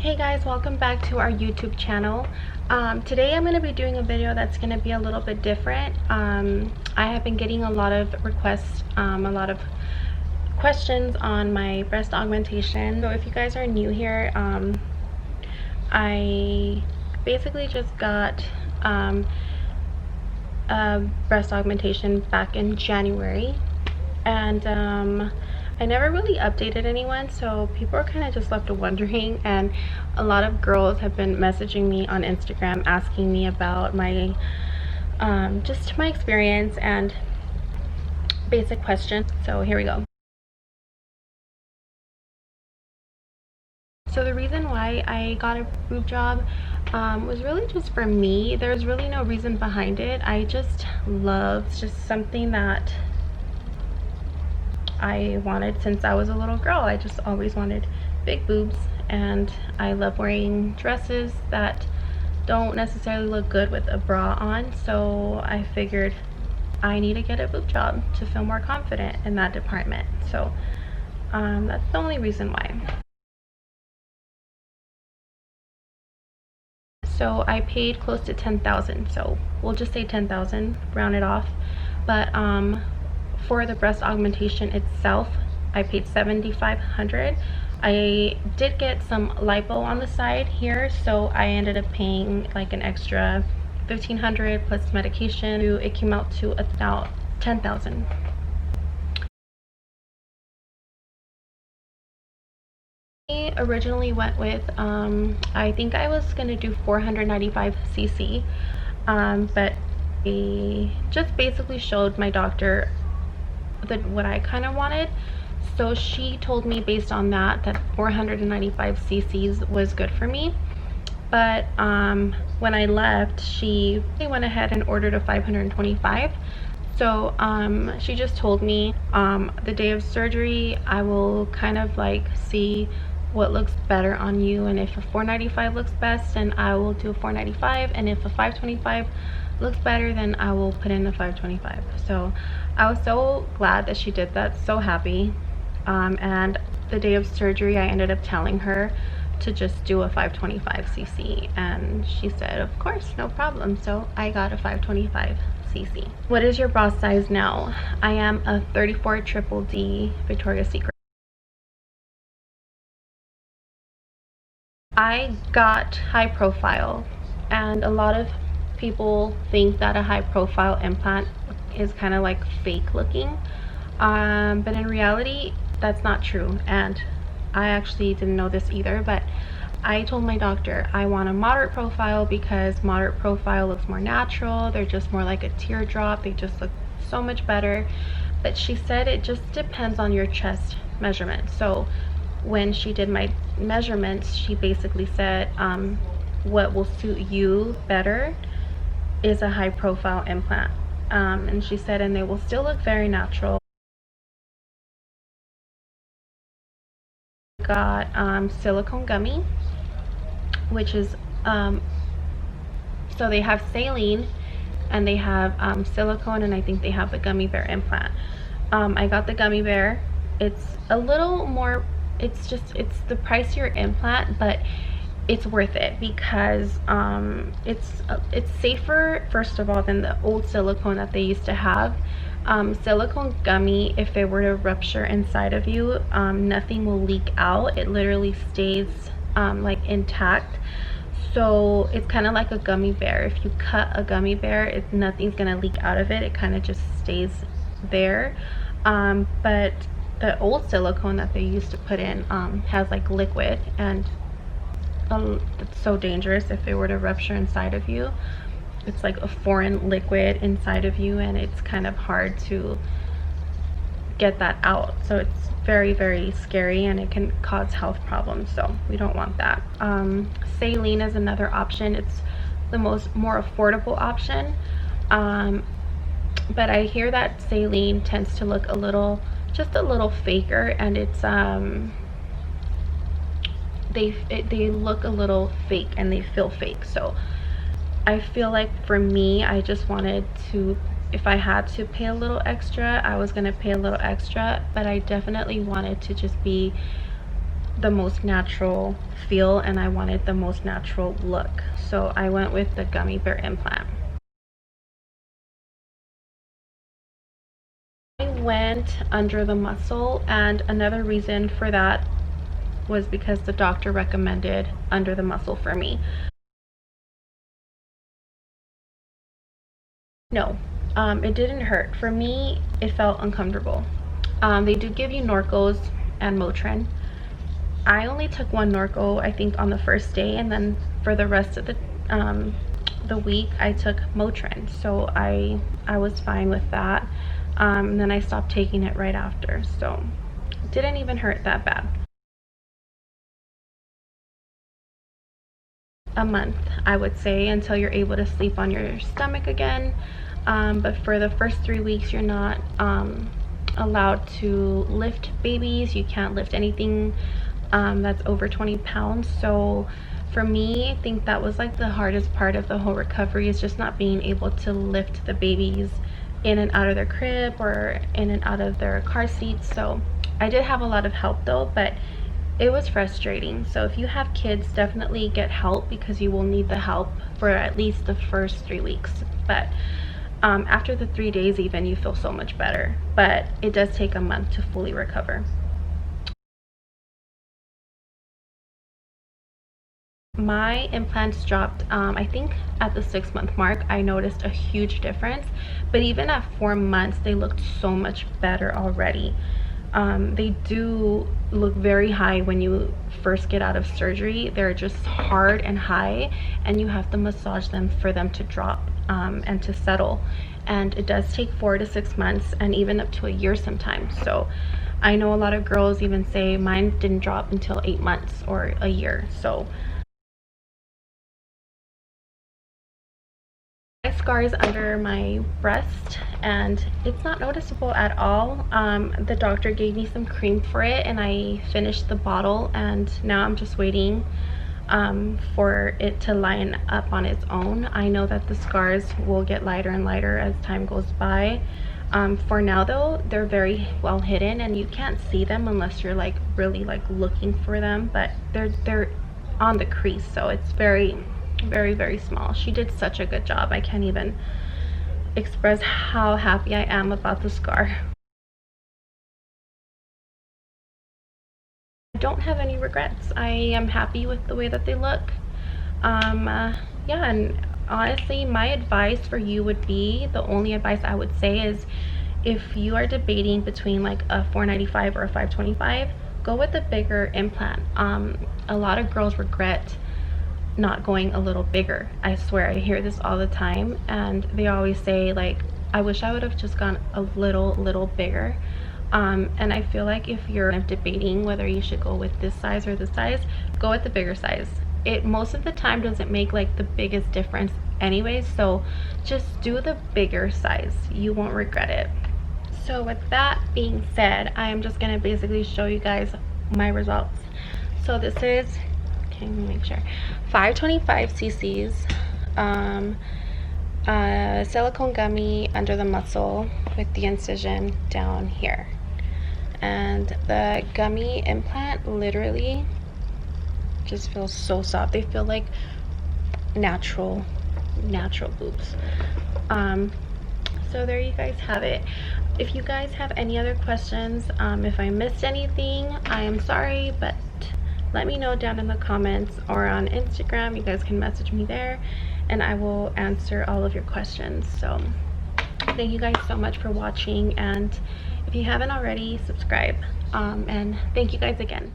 Hey guys, welcome back to our YouTube channel. Today I'm going to be doing a video that's going to be a little bit different. I have been getting a lot of requests, a lot of questions on my breast augmentation. So if you guys are new here, I basically just got a breast augmentation back in January, and I never really updated anyone, so people are kind of just left wondering, and a lot of girls have been messaging me on Instagram asking me about my just my experience and basic questions. So here we go. So the reason why I got a boob job was really just for me. There's really no reason behind it. I just love, it's just something that I wanted since I was a little girl. I just always wanted big boobs, and I love wearing dresses that don't necessarily look good with a bra on, so I figured I need to get a boob job to feel more confident in that department. So that's the only reason why. So I paid close to $10,000, so we'll just say 10,000, round it off. But for the breast augmentation itself, I paid $7,500. I did get some lipo on the side here, so I ended up paying like an extra $1,500 plus medication. It came out to about $10,000. I originally went with I think I was gonna do 495 cc, but I just basically showed my doctor what I kind of wanted, so she told me based on that 495 cc's was good for me. But when I left, she went ahead and ordered a 525. So she just told me the day of surgery I will kind of like see what looks better on you, and if a 495 looks best, then I will do a 495, and if a 525 looks better, then I will put in the 525. So I was so glad that she did that, so happy. And the day of surgery I ended up telling her to just do a 525 cc, and she said of course, no problem. So I got a 525 cc. What is your bra size now? I am a 34 triple D Victoria's Secret. I got high profile, and a lot of people think that a high profile implant is kind of like fake looking, but in reality that's not true. And I actually didn't know this either, but I told my doctor I want a moderate profile because moderate profile looks more natural. They're just more like a teardrop. They just look so much better. But she said it just depends on your chest measurement. So when she did my measurements, she basically said what will suit you better is a high profile implant, and she said, and they will still look very natural. Got silicone gummy, which is so they have saline and they have silicone, and I think they have the gummy bear implant. I got the gummy bear. It's a little more, it's the pricier implant, but it's worth it because it's safer, first of all, than the old silicone that they used to have. Silicone gummy, if it were to rupture inside of you, nothing will leak out. It literally stays like intact. So it's kind of like a gummy bear. If you cut a gummy bear, nothing's gonna leak out of it. It kind of just stays there. But the old silicone that they used to put in has like liquid, and it's so dangerous if it were to rupture inside of you. It's like a foreign liquid inside of you, and it's kind of hard to get that out. So it's very, very scary, and it can cause health problems, so we don't want that. Saline is another option. It's the more affordable option, but I hear that saline tends to look just a little faker, and it's they look a little fake and they feel fake. So I feel like for me, I just wanted to, if I had to pay a little extra, I was gonna pay a little extra, but I definitely wanted to just be the most natural feel and I wanted the most natural look. So I went with the gummy bear implant. I went under the muscle, and another reason for that was because the doctor recommended under the muscle for me. No, it didn't hurt. For me, it felt uncomfortable. They do give you Norcos and Motrin. I only took one Norco, I think, on the first day, and then for the rest of the week, I took Motrin. So I was fine with that. And then I stopped taking it right after, so it didn't even hurt that bad. A month, I would say, until you're able to sleep on your stomach again. But for the first 3 weeks, you're not allowed to lift babies. You can't lift anything that's over 20 pounds. So for me, I think that was like the hardest part of the whole recovery, is just not being able to lift the babies in and out of their crib or in and out of their car seats. So I did have a lot of help though, but it was frustrating. So if you have kids, definitely get help, because you will need the help for at least the first 3 weeks. But after the 3 days even, you feel so much better. But it does take a month to fully recover. My implants dropped, I think at the 6-month mark. I noticed a huge difference, but even at 4 months, they looked so much better already. They do look very high when you first get out of surgery. They're just hard and high, and you have to massage them for them to drop and to settle. And it does take 4 to 6 months, and even up to a year sometimes. So I know a lot of girls even say mine didn't drop until 8 months or a year. So scars under my breast, and it's not noticeable at all. The doctor gave me some cream for it, and I finished the bottle, and now I'm just waiting for it to line up on its own. I know that the scars will get lighter and lighter as time goes by. For now though, they're very well hidden, and you can't see them unless you're like really like looking for them, but they're on the crease, so it's very small. She did such a good job. I can't even express how happy I am about the scar. I don't have any regrets. I am happy with the way that they look. Yeah, and honestly, my advice for you would be, the only advice I would say is, if you are debating between like a 495 or a 525, go with the bigger implant. A lot of girls regret not going a little bigger. I swear, I hear this all the time, and they always say like, I wish I would have just gone a little bigger. And I feel like if you're debating whether you should go with this size or this size, go with the bigger size. It most of the time doesn't make like the biggest difference anyways, so just do the bigger size. You won't regret it. So with that being said, I am just gonna basically show you guys my results. So this is, let me make sure, 525 cc's silicone gummy under the muscle with the incision down here, and the gummy implant literally just feels so soft. They feel like natural boobs. So there you guys have it. If you guys have any other questions, if I missed anything, I am sorry, but let me know down in the comments or on Instagram. You guys can message me there and I will answer all of your questions. So thank you guys so much for watching, and if you haven't already, subscribe. And thank you guys again.